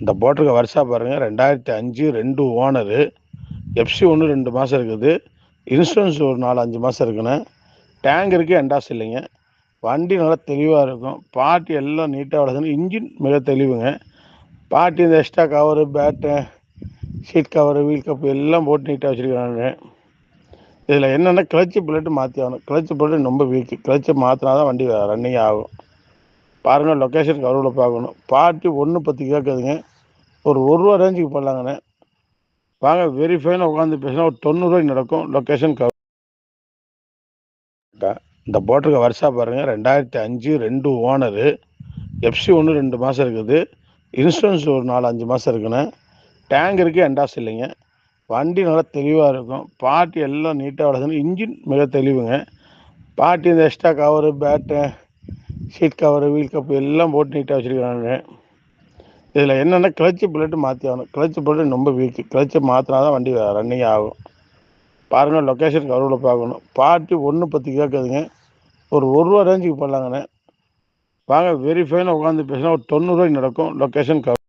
இந்த போட்டிருக்க வருஷா பாருங்கள் 2005 2 ஓனரு. எஃப்சி ஒன்று 2 மாதம் இருக்குது. இன்சூரன்ஸ் ஒரு 4-5 மாதம் இருக்குண்ணே. டேங்க் இருக்குது, என்டாஸ் இல்லைங்க. வண்டி நல்லா தெளிவாக இருக்கும். பார்ட்டி எல்லாம் நீட்டாக வளர்த்துன்னு. இன்ஜின் மிக தெளிவுங்க. பார்ட்டி இந்த extra cover, pad, seat cover, wheel cup எல்லாம் போட்டு நீட்டாக வச்சுருக்காங்க. இதில் என்னென்னா கிளச்சு பிளேட்டு மாற்றி ஆகணும். கிளச்சு பிளேட்டு ரொம்ப வீக்கு. கிளச்சை மாற்றினா தான் வண்டி ரன்னிங் ஆகும். பாருங்கள், லொக்கேஷன் கவரில் பார்க்கணும். பார்ட்டி 1.10 கேட்குதுங்க. ஒரு ரூபா ரேஞ்சுக்கு போடலாங்கண்ணே. வாங்க, வெரிஃபைன்னு உட்காந்து பேசினா ஒரு 90 ரூபாய்க்கு நடக்கும். Location cover. இந்த போட்டிருக்க வருஷா பாருங்கள் 2005 2 ஓனரு. எஃப்சி ஒன்று 2 மாதம் இருக்குது. இன்சூரன்ஸ் ஒரு 4-5 மாதம் இருக்குண்ணே. டேங்க் இருக்குது, என்டாஸ் இல்லைங்க. வண்டி நல்லா தெளிவாக இருக்கும். பார்ட்டி எல்லாம் நீட்டாக வளர்த்துன்னு. இன்ஜின் மிக தெளிவுங்க. பார்ட்டி இந்த extra cover, pad, seat cover, wheel cup எல்லாம் போட்டு நீட்டாக வச்சுருக்காங்க. இதில் என்னென்னா கிளச்சு பிளேட்டு மாற்றி ஆகணும். கிளச்சு பிளேட்டு ரொம்ப வீக்கு. கிளச்சை மாற்றினா தான் வண்டி ரன்னிங் ஆகும். பாருங்கள், லொக்கேஷன் கவரில் பார்க்கணும். பார்ட்டி 1.10 கேட்குதுங்க. ஒரு ரூபா ரேஞ்சுக்கு போடலாங்கண்ணே. வாங்க, வெரிஃபைன்னு உட்காந்து பேசினா ஒரு 90 ரூபாய்க்கு நடக்கும். Location cover.